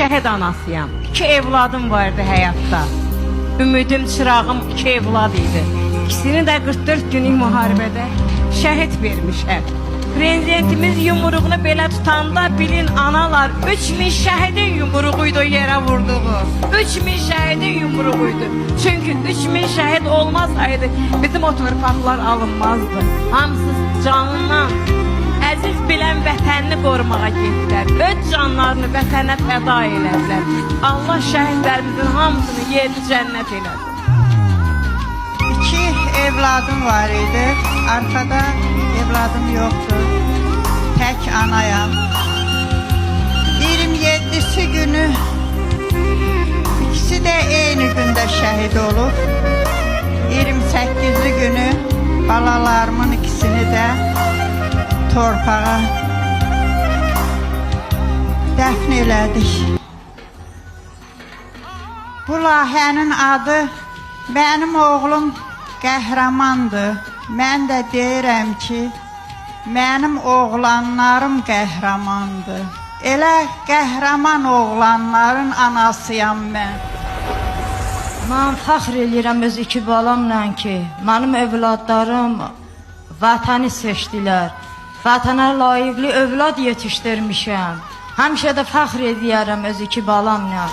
şəhid anasıyam. 2 evladım vardı həyatda. Ümidim, çırağım 2 evlad idi. İkisini də 44 günlük müharibədə şəhid vermişəm. Prezidentimiz yumruğunu belə tutanda bilin analar 3000 şəhidin yumruğuydu yerə vurduğu. 3000 şəhidin yumruğuydu. Çünki 3000 şəhid olmasaydı bizim o torpaqlar alınmazdı. Hamısı canından əziz bilən vətənini qorumağa getdilər. Öz canlarını vətənə fəda elədilər. Allah şəhidlərimizin hamısını yeri cənnət elədi. 2 evladım var idi. Arkada evladım yoktur. Tek anayam. 27'si günü ikisi de eyni günde şehit olur. 28'i günü balalarımın ikisini de torpağa dəfn elədik. Bu layihənin adı "Mənim oğlum qəhrəmandır. Mən də deyirəm ki, mənim oğlanlarım qəhrəmandır. Elə qəhrəman oğlanların anasıyam mən." Mən fəxr edirəm öz 2 balamla ki, mənim övladlarım vətəni seçdilər. Vətənə layiqli övlad yetişdirmişəm. Həmişə də fəxr edirəm öz 2 balamla.